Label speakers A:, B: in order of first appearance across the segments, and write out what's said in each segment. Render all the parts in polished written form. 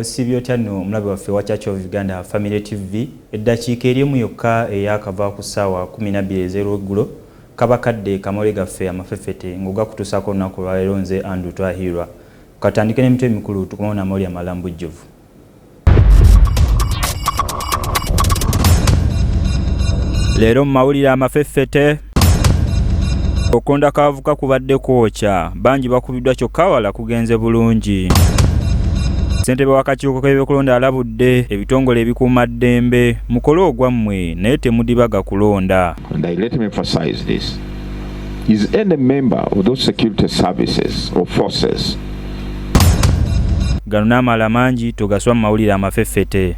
A: osibye otya nno omulabe waffe wa Church of Uganda Family TV eddakiika erimu yokka eyakava ku ssaawa 12 eggulo kabakadde kamole gaffe AMAFEFFETTE ng'ogakutuusako olunaku lwaleero nze Andrew Twahirwa katandike n'emitwe emikulu tukomawo n'amawulire amalala mu bujjuvu. Leero mu mawulire AMAFEFFETTE okulonda kw'abavubuka kubadde kwokya bangi bakubiddwa kyokka wala kugenze bulungi. Ssentebe w'akakiiko k'ebyokulonda alabudde ebitongole ebikuuma ddembe mukole ogwammwe naye temudibaga kulonda.
B: And I let me emphasize this. Is any member of those security services or forces?
A: Gano n'amalala mangi togaswa mu mawulire AMAFEFFETTE.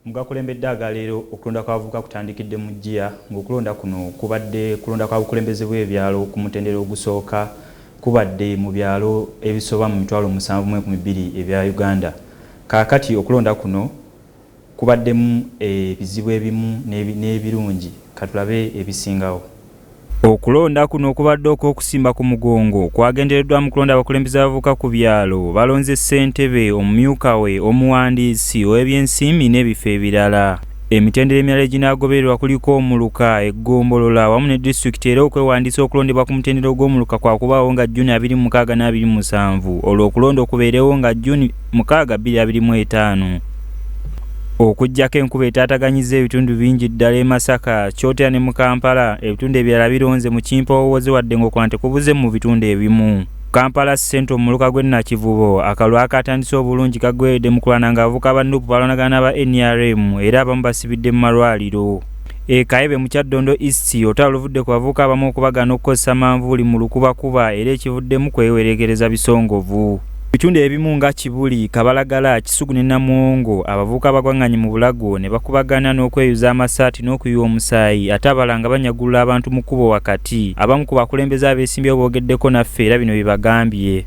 A: Mugakulembedde agaleero okulonda kw'abavubuka kutandikidde mu Ggya ng'okulonda kuno kubadde kulonda kwa bukulembeze bw'ebyalo ku mutendera ogusooka kubadde mu byalo ebisoba mu 7,200 ebya Uganda. Kaakati okulonda kuno kubaddemu ebizibu ebimu n'ebirungi katulabe ebisingawo. Okulonda kuno kubadde okw'okusimba ku mugongo kwagendereddwa mu kulonda abakulembeze abavubuka ku byalo balonze ssentebe omumyuka we omuwandiisi ow'ebyensimbi n'ebifo ebirala. Emitendera emirala eginaagobererwa kuliko omuluka eggombolola wamu ne disitulikiti era okwewandiisa okulondebwa ku mutendera ogw'omuluka kwakubaawo nga Juni 26 na 27 olwo okulonda okubeerewo nga Juni 6, 2025. Okujjako enkuba etaataganyiza ebitundu bingi ddala e Masaka, Kyotera ne mu Kampala, ebitundu ebirala bironze mu Kimpowooze wadde ng'okulonda tekubuze mu bitundu ebimu. Kampala ssente omuluka gw'e Nakivubo akalulu akatandise obulungi kagweredde mu kulwana ng'abavubuka ba NUP balwanagana n'aba NRM era abamu basibidde mu malwaliro. Kayebe mu Kyaddondo East otalo oluvudde ku bavubuka abamu okubagana okukozesa manvuuli mu lukubakuba era ekivuddemu kwewerekereza bisongovu. Bitundu ebimu nga Kibuli, Kabalagala, Kisugu ne Namuwongo abavubuka bagwanganye mu bulago ne bakubagana n'okweyuza amasaati n'okuyiwa omusaayi ate abalala nga banyagulula abantu mu kkubo wakati. Abamu ku bakulembeze abeesimbyewo boogeddeko naffe era bino bye bagambye.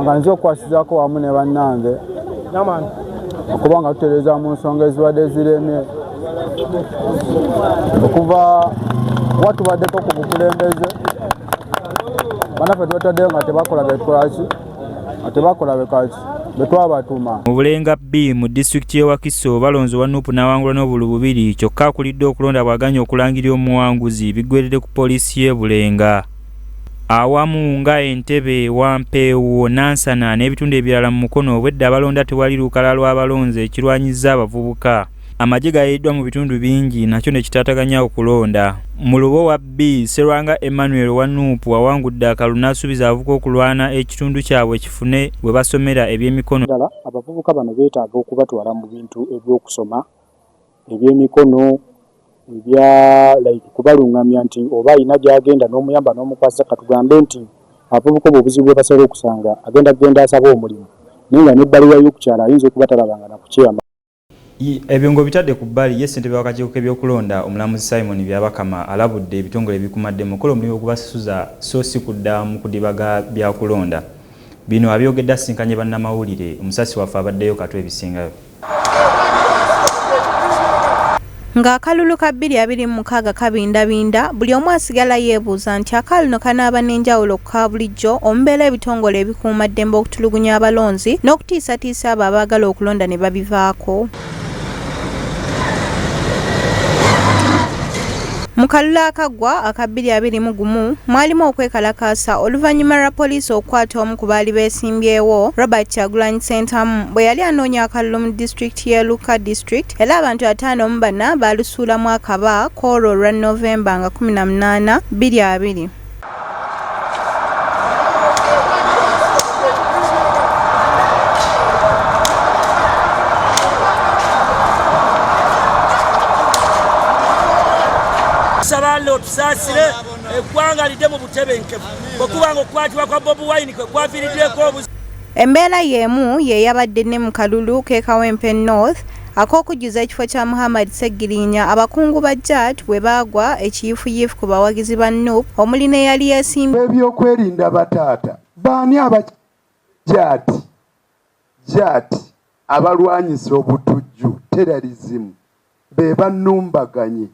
C: Nga nze okwasizaako wamu ne bannange okuba nga tutereeza mu nsonga ezibadde ziremye okuva watubaddeko ku bukulembeze banaffe twetaddeyo nga tebakola betwaki tebakola bekaki betwabatuma.
A: Mu Bulenga B mu disitulikiti y'e Wakiso balonzi wa NUP n'awangula n'obululu 2 kyokka akulidde okulonda bwaganya okulangirira omuwanguzi biggweredde ku poliisi y'e Bulenga. Awamu nga Entebbe, Wampeewo, Nansana n'ebitundu ebirala mu Mukono obwedda abalonda tewali lukalala lw'abalonzi ekirwanyiza abavubuka. Amagye gayiddwa mu bitundu bingi nakyo ne kitaataganya okulonda. Mu Lubowa B, Serwanga Emmanuel wa NUP awangudde akalulu n'asuubiza abavubuka okulwana ekitundu kyabwe kifune we basomera eby'emikono.
D: Abavubuka bano beetaaga okubatwala mu bintu eby'okusoma eby'emikono ebya kubalungamya nti oba alina gy'agenda n'omuyamba n'omukwasa katugambe nti abavubuka obuzibu bwe basobola okusanga agenda asaba omulimu naye nga n'ebbaluwa y'okukyala ayinza okuba talabanga na kukyama.
A: Ebyo ngo bitadde ku bbali ye ssentebe w'akakiiko k'ebyokulonda omulamuzi Simon Byabakama alabudde ebitongole ebikuumadde mukola omulimu ogubasasuza so si kudda mu kudibaga byakulonda. Bino abyogedde asinkanye bannamawulire omusasi waffe abaddeyo katwe ebisingayo.
E: Nga Kalulu Kaabwe 26 kabindabinda buli omu asigala yeebuuza nti akaluno kanaaba n'enjawulo ku kabulijjo omubeera ebitongole ebikuuma ddembe okutulugunya abalonzi n'okutiisatiisa abo abaagala okulonda ne babivaako. Mu kalulu akagwa aka 2021 mwalimu okwekalakaasa oluvannyuma lwa poliisi okukwata omu ku baali beesimbyewo Robert Kyagulanyi Ssentamu bwe yali anoonya akalulu mu disitulikiti y'e Luka District era abantu 54 baalusuulamu akaba k'olwo olwa Novemba nga 18, 2020.
F: Sabalo tusasire eggwanga lidde mu butebenkevu bwekuba nga okukwatibwa kwa Bobi Wine kwe kwaviiriddeko
E: Embeera y'emu ye yabadde ne mu Kalulu ke Kawempe North ak'okujjuza ekifo kya Muhammad Seggirinya abakungu ba JAT bwe baagwa ekiyifuyifu ku bawagizi ba NUP omuli ne yali yeesimba
G: ebyokwerinda bataata baani aba JAT abalwanyisa obutujju terrorism be bannumbaganye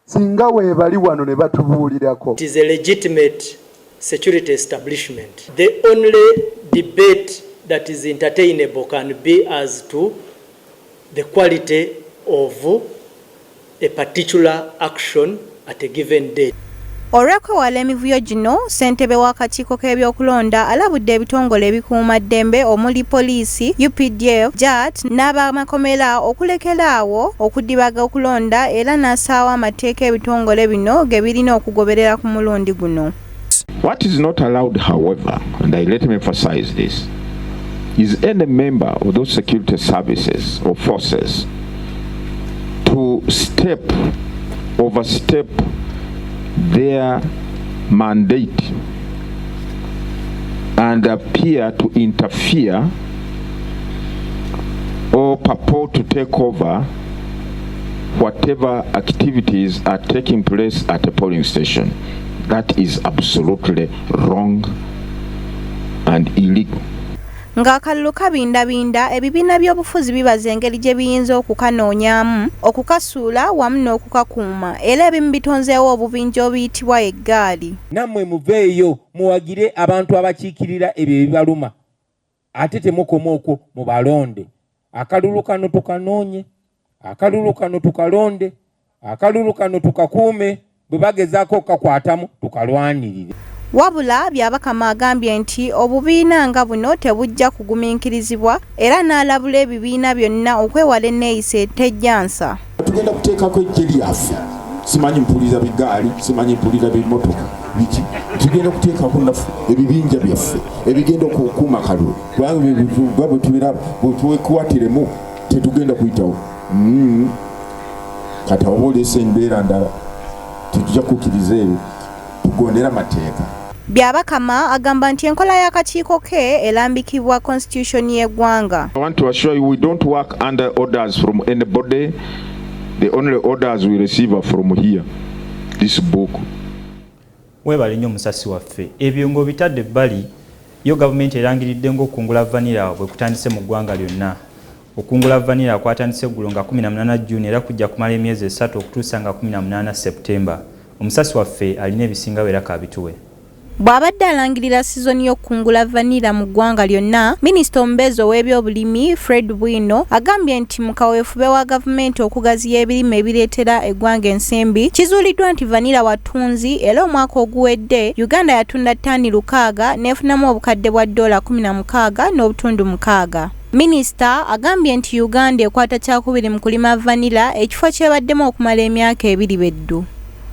G: singa weebali wano ne batubuulirako.
H: It is a legitimate security establishment. The only debate that is entertainable can be as to the quality of a particular action at a given date.
E: Olw'okwewala emivuyo gino ssentebe w'akakiiko k'ebyokulonda alabudde ebitongole ebikuuma ddembe omuli poliisi, UPDF, JAT n'abamakomera okulekeraawo okudibaga okulonda era n'asaawa amateeka ebitongole bino ge birina okugoberera ku mulundi guno.
B: What is not allowed, however, and let me emphasize this, is any member of those security services or forces to overstep their mandate and appear to interfere or purport to take over whatever activities are taking place at a polling station. That is absolutely wrong and illegal.
E: Nga Kalulu kabindabinda ebibiina by'obufuzi bibaza engeri gye biyinza okukanoonyaamu okukasuula wamu n'okukakuuma era ebimu bitonzeewo obubinja obiyitibwa eggaali.
I: Nammwe muveeyo muwagire abantu abakiikirira ebyo ebibaluma ate temukoma okwo mubalonde. Akalulu kano tukanoonye, akalulu kano tukalonde, akalulu kano tukakuume, bwe bagezaako okakwatamu tukalwanirire.
E: Wabula Byabakama agambye nti obubiina nga buno tebujja kugumiikirizibwa era n'alabula ebibiina byonna okwewala enneeyisa etejjansa.
J: Tugenda kuteekako eggye lyaffe, simanyi mpulira bigaali, simanyi mpulira bimotoka biki, tugenda kuteekako naffe ebibinja byaffe ebigenda okukuuma Kalulu kubanga bwe tubeera bwe twekwatiremu tetugenda kuyitawo kati oba oleese embeera ndala tetujja kukkiriza ebyo tugondera amateeka.
E: Byabakama agamba nti enkola y'akakiiko ke erambikibwa constitution y'eggwanga.
B: I want to assure you we don't work under orders from anybody. The only orders we receive are from here, this book.
A: Webale nnyo musasi waffe. Ebyo ng'obitadde ebbali yo gavumenti erangiridde ng'okungula vanilla bwe kutandise mu ggwanga lyonna. Okungula vanilla kwatandise eggulo nga 18 June era kujja kumala emyezi 3 okutuusa nga 18 September. Omusasi waffe alina ebisinga wera kabituwe. Bw'abadde alangirira sizoni y'okungula vanilla mu ggwanga lyonna, Minisita omubeezi ow'ebyobulimi Fred Bwino agambye nti mu kaweefube wa gavumenti okugaziya ebirime ebireetera eggwanga ensimbi kizuuliddwa nti vanilla watunzi era omwaka oguwedde Uganda yatunda ttani 600 n'efunamu obukadde bwa $16.6. Minisita agambye nti Uganda ekwata kyakubiri mu kulima vanilla ekifo kyebaddemu okumala emyaka 2 beddu.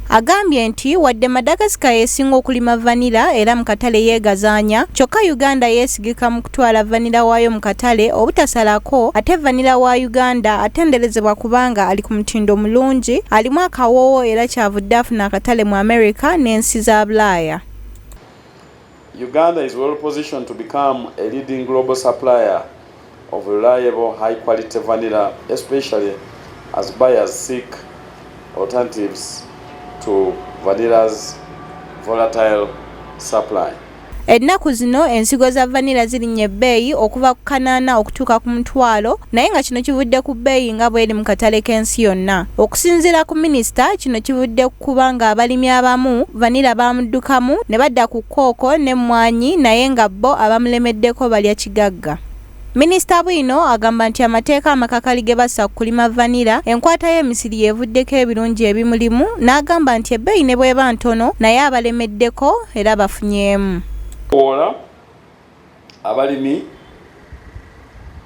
A: Agambye nti wadde Madagascar yeesinga okulima vanilla era mu katale yeegazaanya kyokka Uganda yeesigika mu kutwala vanilla waayo mu katale obutasalako ate vanilla wa Uganda atenderezebwa kubanga ali ku mutindo mulungi alimu akawoowo era kyavudde afuna akatale mu America n'ensi za Bulaaya.
K: Uganda is well positioned to become a leading global supplier of reliable high quality vanilla, especially as buyers seek alternatives to vanilla's volatile supply.
E: Ennaku zino ensigo za vanilla zirinnye ebbeeyi okuva ku kanaana okutuuka ku mutwalo naye nga kino kivudde ku bbeeyi nga bw'eri mu katale k'ensi yonna. Okusinziira ku minisita kino kivudde kuba nga abalimi abamu vanilla baamuddukamu ne badda ku kkooko n'emmwanyi naye nga bo abamulemeddeko balya kigagga. Minisita Bwino agamba nti amateeka amakakali ge bassa ku kulima vanilla enkwata y'emisiri yeevuddeko ebirungi ebimulimu n'agamba nti ebbeeyi ne bw'eba ntono naye abalemeddeko era bafunyeemu.
K: Ola abalimi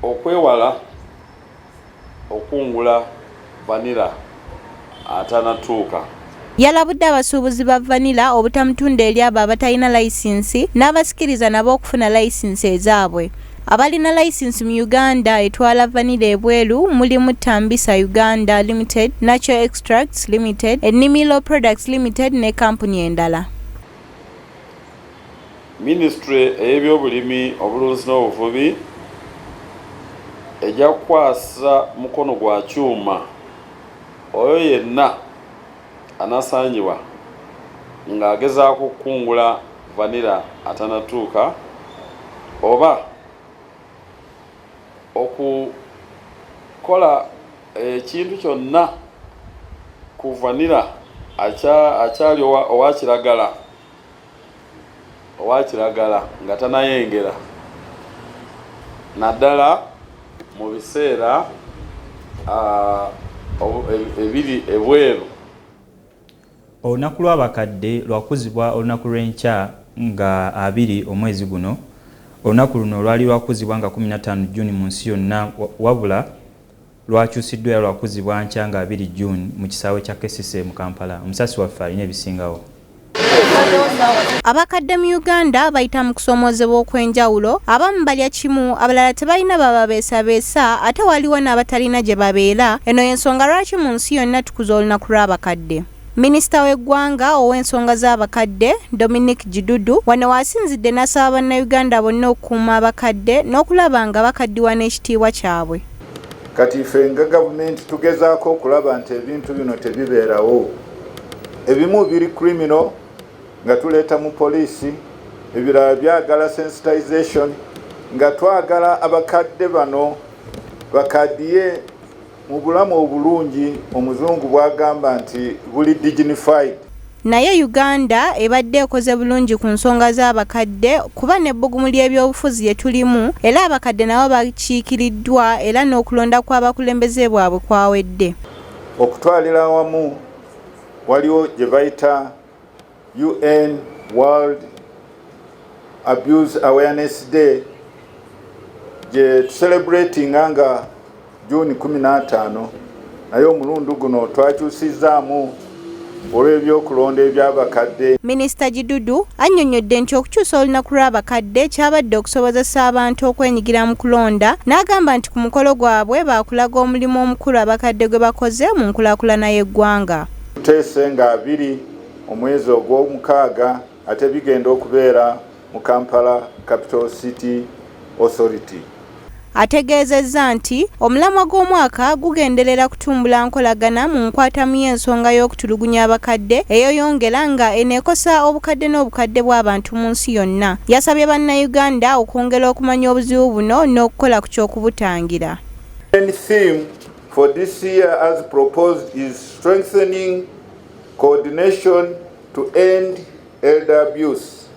K: okwewala okungula vanilla atanatuuka.
E: Yalabudde abasuubuzi ba vanilla obutamutunda eri abo abatalina layisinsi n'abasikiriza nabo okufuna layisinsi ezaabwe. Abalina license mu Uganda etwala vanilla ebweru mulimu Tambisa Uganda Limited, Natural Extracts Limited, Enimilo Products Limited ne company endala.
K: Ministry ey'ebyobulimi obulunzi n'obuvubi ejja kukwasa mukono gwa kyuma oyo yenna anasaanyibwa ng'agezaako okukungula vanilla atanatuuka oba okukola ekintu kyonna ku vanilla akyali owa kiragala nga tanayengera naddala mu biseera ebiri ebweru.
A: Olunaku lw'abakadde lwakuzibwa olunaku lw'enkya nga 2 omwezi guno. Olunaku luno lwali lwakuzibwa nga 15 Juni mu nsi yonna wabula lwakyusiddwa lwakuzibwa nkya nga 2 Juni mu kisaawe kya Kesise mu Kampala. Omusasi waffe alina ebisingawo.
E: Abakadde mu Uganda bayita mu kusomoozebwa okw'enjawulo, abamu balya kimu, abalala tebalina bababeesabeesa, ate waliwo n'abatalina gye babeera. Eno y'ensonga lwaki mu nsi yonna tukuza olunaku lw'abakadde. Minisita w'eggwanga ow'ensonga z'abakadde Dominic Gidudu wano wasinzidde n'asaba bannayuganda bonna okukuuma abakadde n'okulaba nga bakaddiwa n'ekitiibwa kyabwe.
L: Kati ffe nga gavumenti tugezaako okulaba nti ebintu bino tebibeerawo. Ebimu biri criminal nga tuleeta mu poliisi, ebirala byagala sensitization nga twagala abakadde bano bakaddiye mu bulamu obulungi omuzungu bwagamba nti buli dignified.
E: Naye Uganda ebadde ekoze bulungi ku nsonga z'abakadde kuba n'ebbugumu ly'ebyobufuzi lye tulimu era abakadde nabo bakiikiriddwa era n'okulonda kw'abakulembeze bwabwe kwawedde.
L: Okutwalira awamu waliwo gye bayita UN World Abuse Awareness Day gye tucelebratinga nga Juni 15 naye omulundi guno twakyusizaamu olw'ebyokulonda eby'abakadde.
E: Minisita Gidudu annyonnyodde nti okukyusa olunaku lw'abakadde kyabadde okusobozesa abantu okwenyigira mu kulonda, n'agamba nti ku mukolo gwabwe baakulaga omulimu omukulu abakadde gwe bakoze mu nkulaakulana y'eggwanga.
L: Tuteese nga 2 omwezi ogw'omukaaga ate bigenda okubeera mu Kampala Capital City Authority.
E: Ategeezezza nti omulamwa gw'omwaka gugenderera kutumbula nkolagana mu nkwatamu y'ensonga y'okutulugunya abakadde eyoyongera nga eneekosa obukadde n'obukadde bw'abantu mu nsi yonna. Yasabye bannayuganda okwongera okumanya obuzibu buno n'okukola ku ky'okubutangira.
L: The theme for this year as proposed is strengthening coordination to end elder abuse.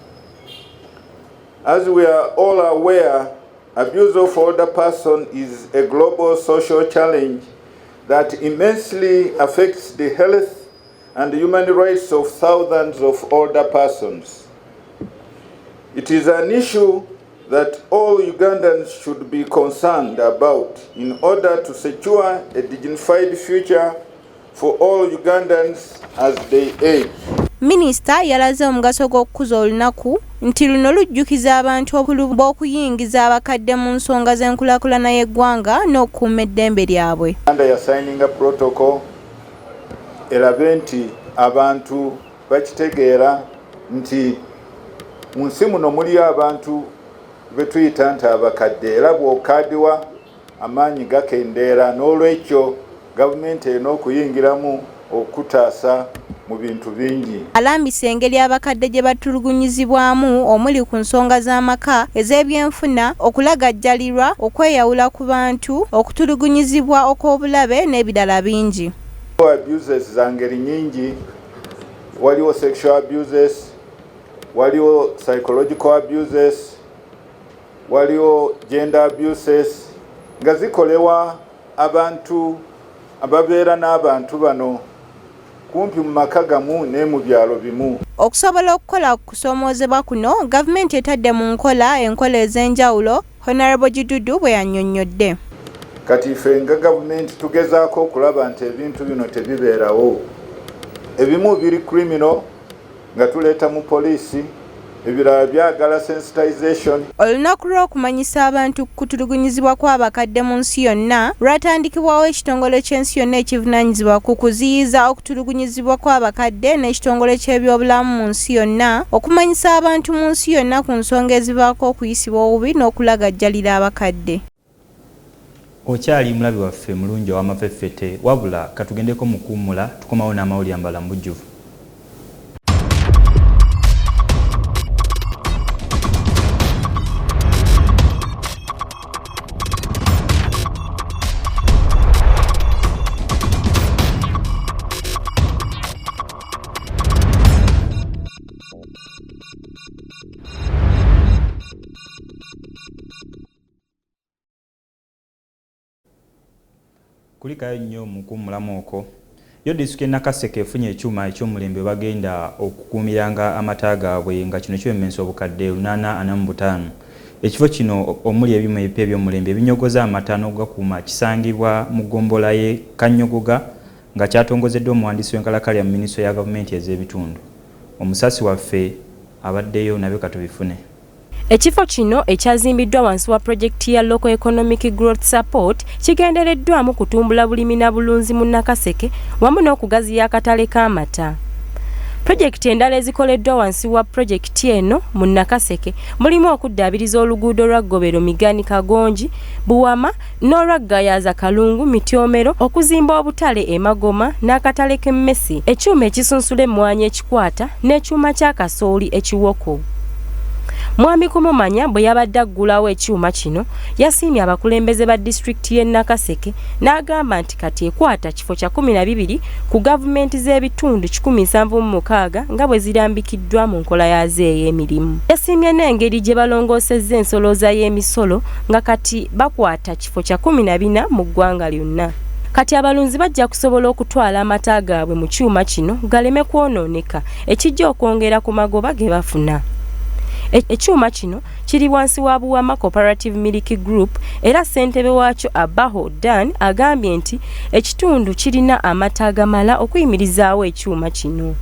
L: As we are all aware, abuse of older person is a global social challenge that immensely affects the health and human rights of thousands of older persons. It is an issue that all Ugandans should be concerned about in order to secure a dignified future for all Ugandans as they age.
E: Minisita yalaze omugaso gw'okukuza olunaku nti luno lujjukiza abantu obukulu bw'okuyingiza abakadde mu nsonga z'enkulaakulana y'eggwanga n'okukuuma eddembe lyabwe.
L: Uganda yasayininga protocol erabe nti abantu bakitegeera nti mu nsi muno muli abantu be tuyita nti abakadde era bw'okaddiwa amaanyi gakendeera n'olwekyo gavumenti erina okuyingiramu okutaasa mu bintu bingi.
E: Alambisa engeri abakadde gye batulugunyizibwamu omuli ku nsonga z'amaka, ez'ebyenfuna, okulagajjalirwa, okweyawula ku bantu, okutulugunyizibwa okw'obulabe n'ebirala bingi.
L: Abuses za ngeri nyingi, waliwo sexual abuses, waliwo psychological abuses, waliwo gender abuses nga zikolewa abantu ababeera n'abantu bano kumpi mu maka gamu ne mu byalo bimu.
E: Okusobola okukola kusoomoozebwa kuno, gavumenti etadde mu nkola ez'enjawulo, Honorable Gidudu bwe yannyonnyodde.
L: Kati ffe nga gavumenti tugezaako okulaba nti ebintu bino tebibeerawo. Ebimu biri criminal nga tuleeta mu poliisi, ebirala byagala sensitization.
E: Olunaku lw'okumanyisa abantu ku kutulugunyizibwa kw'abakadde mu nsi yonna lwatandikibwawo ekitongole ky'ensi yonna ekivunaanyizibwa ku kuziyiza okutulugunyizibwa kw'abakadde n'ekitongole ky'ebyobulamu mu nsi yonna okumanyisa abantu mu nsi yonna ku nsonga ezivaako okuyisibwa obubi n'okulagajjalira abakadde.
A: Okyali mulabi waffe mulungi w'amafeffete wabula katugendeko mukuumula tukomawo n'amawulire mbala mbujjuvu. Kulikayo nnyo mukuumulamu okwo yo disitulikiti Nakaseke efunye ekyuma eky'omulembe bagenda okukuumiranga amata gaabwe nga kino kiwemmensa obukadde 845. Ekifo kino omuli ebyuma ebipya eby'omulembe ebinyogoza amata n'okugakuuma kisangibwa mu ggombolola y'e Kannyogoga nga kyatongozeddwa omuwandiisi w'enkalakkalya mu minisitule ya gavumenti ez'ebitundu. Omusasi waffe abaddeyo nabyo katubifune.
M: Ekifo kino ekyazimbiddwa wansi wa projekiti ya Local Economic Growth Support kigendereddwamu kutumbula bulimi na bulunzi mu Nakaseke wamu n'okugaziya akatale k'amata. Projekiti endala ezikoleddwa wansi wa projekiti eno mu Nakaseke mulimu okuddaabiriza oluguudo lwa Ggobero Migani Kagonji, Buwama n'olwa Gayaza Kalungu Mityomero, okuzimba obutale e Magoma n'akatale k'emmesi, ekyuma ekisunsula emmwanyi ekikwata n'ekyuma kya kasooli ekiwoko. Mwami Kumumanya bwe yabadde aggulawo ekyuma kino yasiimye abakulembeze ba disitulikiti y'e Nakaseke n'agamba nti kati ekwata kifo kya 12 ku gavumenti z'ebitundu 176 nga bwe zirambikiddwa mu nkola yazo ey'emirimu. Yasiimye n'engeri gye balongoosezza ensolooza y'emisolo nga kati bakwata kifo kya 14 mu ggwanga lyonna. Kati abalunzi bajja kusobola okutwala amata gaabwe mu kyuma kino galeme kwonooneka ekijja okwongera ku magoba ge bafuna. Ekyuma kino kiri wansi wa Buwama Cooperative Milk Group era ssentebe waakyo Abaho Dan agambye nti ekitundu kirina amata agamala okuyimirizaawo ekyuma kino.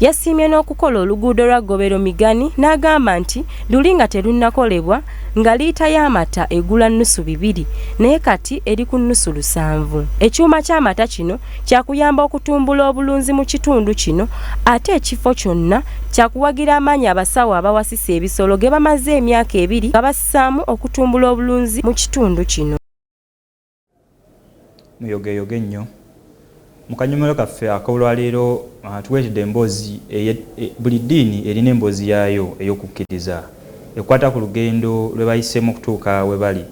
M: Yasiimye n'okukola oluguudo lwa Ggobero Migani n'agamba nti luli nga terunnakolebwa nga liita y'amata egula nnusu 2 naye kati eri ku nnusu 7. Ekyuma ky'amata kino kyakuyamba okutumbula obulunzi mu kitundu kino ate ekifo kyonna kyakuwagira amaanyi abasawo abawasisa ebisolo ge bamaze emyaka 2 nga bassaamu okutumbula obulunzi mu kitundu kino.
A: Muyogeyoge nnyo. Mu kanyomero kaffe ak'olwaleero tuweetedde emboozi buli ddiini erina emboozi yaayo ey'okukkiriza ekwata ku lugendo lwe bayiseemu okutuuka we bali.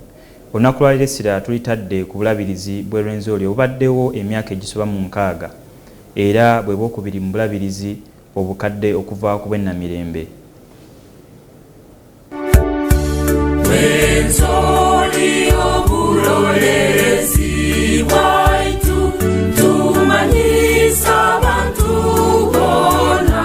A: Olunaku lwaleero essira tulitadde ku bulabirizi bwe Rwenzori obubaddewo emyaka egisoba mu 6 era bwe bwokubiri mu bulabirizi obukadde okuva ku bwennamirembe.
N: Rwenzori obulolezi bwaitu tumanyisa abantu bonna.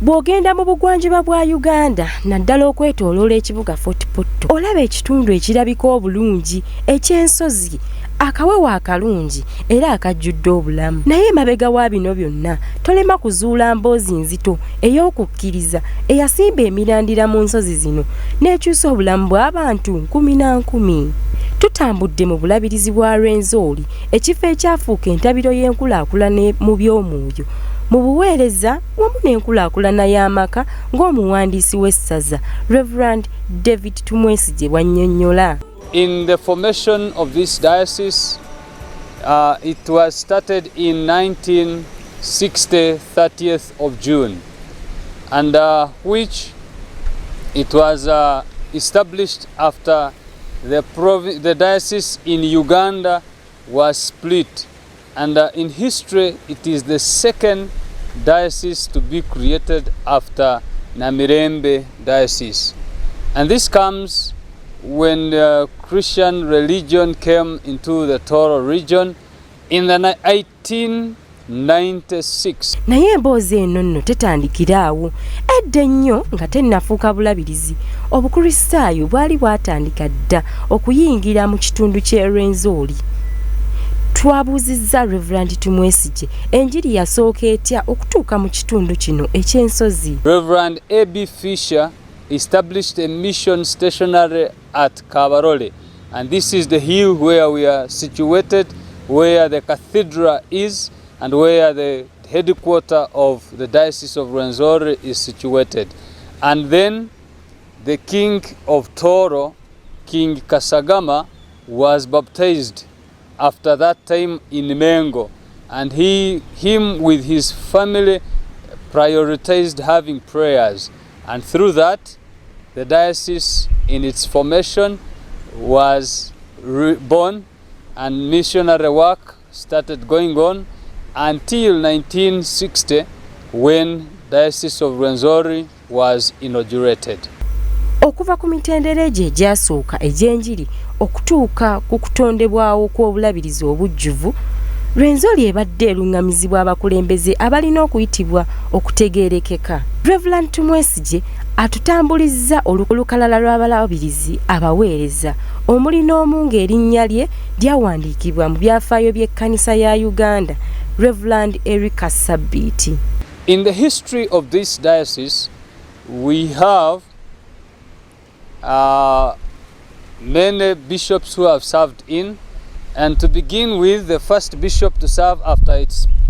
M: Bw'ogenda mu bugwanjuba bwa Uganda naddala okwetooloola ekibuga Fort Portal olaba ekitundu ekirabika obulungi eky'ensozi akawewa akalungi era akajjudde obulamu. Naye emabega wa bino byonna tolema kuzuula mboozi nzito ey'okukkiriza eyasimba emirandira mu nsozi zino n'ekyusa obulamu bw'abantu 10,000. Tutambudde mu bulabirizi bwa Rwenzori ekifo ekyafuuka entabiro y'enkulaakulana mu by'omwoyo mu buweereza wamu n'enkulaakulana y'amaka ng'omuwandiisi w'essaza Reverend David Tumwesigye bw'annyonnyola.
O: In the formation of this diocese, it was started in 1960, 30th of June, and which it was established after the diocese in Uganda was split. And in history, it is the second diocese to be created after Namirembe diocese. And this comes when the Christian religion came into the Toro region in the 1896.
M: Naye emboozi eno nno tetandikira awo. Edda ennyo nga tennafuuka bulabirizi, obukristaayo bwali bwatandika dda okuyingira mu kitundu ky'e Rwenzori. Twabuuzizza Reverend Tumwesigye enjiri yasooka etya okutuuka mu kitundu kino eky'ensozi.
O: Reverend A.B. Fisher established a mission stationary at Kabarole, and this is the hill where we are situated, where the cathedral is and where the headquarters of the Diocese of Rwenzori is situated. And then the king of Toro, King Kasagama, was baptized after that time in Mengo, and him with his family prioritized having prayers, and through that the diocese in its formation was reborn and missionary work started going on until 1960 when Diocese of Rwenzori was inaugurated.
M: Okuva ku mitendera gye egyasooka egy'enjiri okutuuka ku kutondebwawo kw'obulabirizi obujjuvu, Rwenzori ebadde eruŋŋamizibwa abakulembeze abalina okuyitibwa okutegeerekeka. Reverend Tumwesigye atutambulizza olukalala lw'abalabirizi abaweereza omuli n'omu ng'erinnya lye lyawandiikibwa mu byafaayo by'ekkanisa ya Uganda, Reverend Erika Sabiti.
O: In the history of this diocese, we have many bishops who have served in, and to begin with, the first bishop to serve after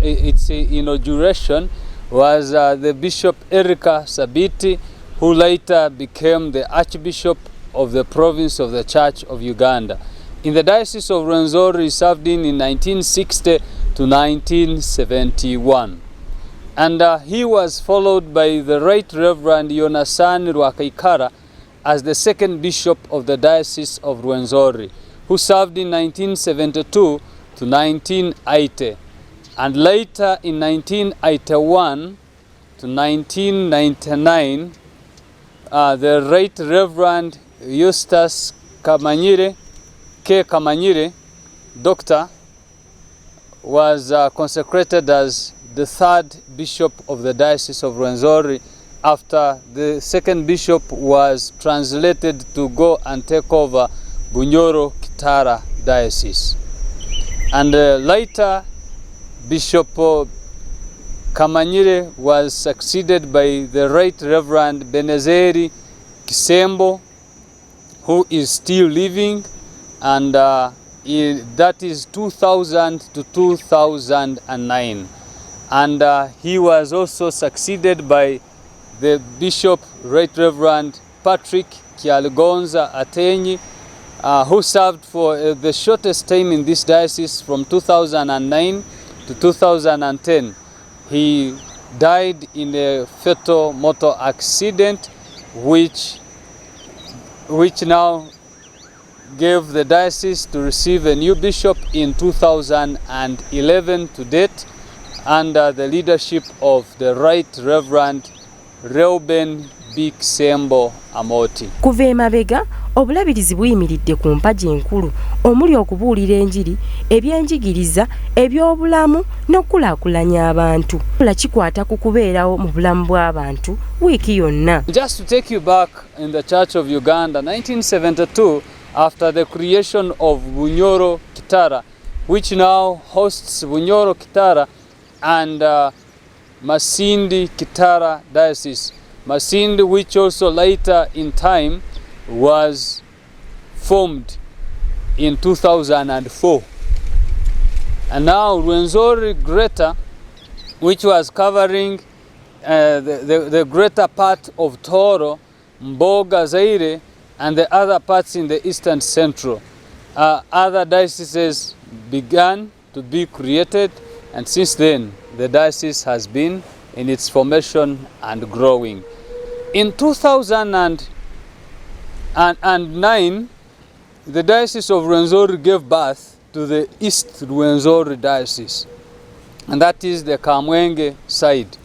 O: its inauguration was the Bishop Erika Sabiti, who later became the Archbishop of the province of the Church of Uganda. In the Diocese of Rwenzori, he served in 1960 to 1971. And he was followed by the Right Reverend Yonasan Rwakaikara as the second bishop of the Diocese of Rwenzori, who served in 1972 to 1980. And later in 1981 to 1999, the Right Reverend Eustace Kamanyire, Doctor, was consecrated as the third bishop of the Diocese of Rwenzori after the second bishop was translated to go and take over Bunyoro Kitara Diocese. And later, Bishop Kamanyire was succeeded by the Right Reverend Benezeri Kisembo, who is still living, and that is 2000 to 2009. And he was also succeeded by the Bishop Right Reverend Patrick Kialgonza Atenyi, who served for the shortest time in this diocese from 2009 to 2010. He died in a fatal motor accident which now gave the diocese to receive a new bishop in 2011 to date, under the leadership of the Right Reverend Reuben Biksembo Amoti.
M: Kuva emabega obulabirizi buyimiridde ku mpagi enkulu omuli okubuulira enjiri, ebyenjigiriza, ebyobulamu n'okulaakulanya abantu. Kikwata ku kubeerawo mu bulamu bw'abantu wiiki yonna.
O: Just to take you back in the Church of Uganda, 1972, after the creation of Bunyoro Kitara, which now hosts Bunyoro Kitara and Masindi Kitara Diocese. Masindi, which also later in time was formed in 2004. And now Rwenzori Greater, which was covering the greater part of Toro, Mboga, Zaire, and the other parts in the eastern central. Other dioceses began to be created, and since then the diocese has been in its formation and growing. In 2009, the Diocese of Rwenzori gave birth to the East Rwenzori Diocese, and that is the Kamwenge side,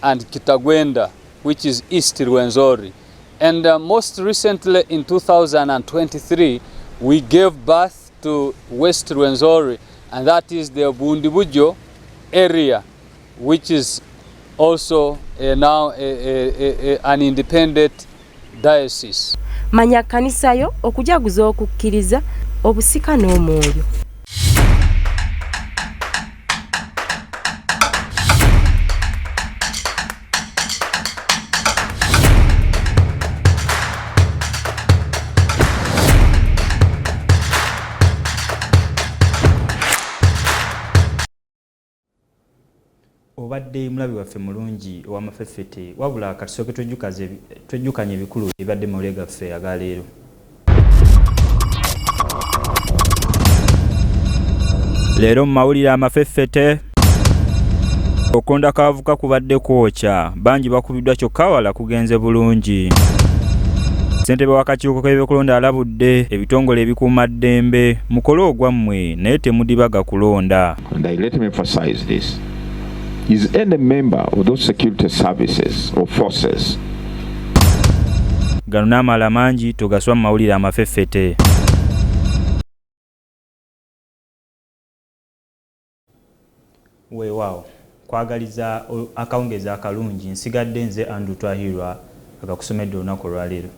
O: and Kitagwenda, which is East Rwenzori. And most recently in 2023, we gave birth to West Rwenzori, and that is the Bundibujo area, which is also now an independent diocese.
M: Manya kanisa yo okujaguza okukkiriza obusika n'omwoyo.
A: Obadde mulabi waffe mulungi ow'AMAFEFFETTE, wabula katusooke twejjukanye ebikulu ebibadde mu leega ffe aga leero. Leero mu mawulire amafeffete okulonda kw'abavubuka kubadde kwokya, bangi bakubiddwa kyokka wala kugenze bulungi. Ssentebe w'akakiiko k'ebyokulonda alabudde ebitongole ebikuuma ddembe mukole ogwammwe naye temudibaga kulonda.
B: And I let me emphasize this. Is any member of those security services or forces
A: gano n'amalala mangi togaswa mu mawulire amafeffete. Weewaawo kwagaliza akawungeza akalungi nsigadde nze Andrew Twahirwa akakusomedde olunaku olwaleero.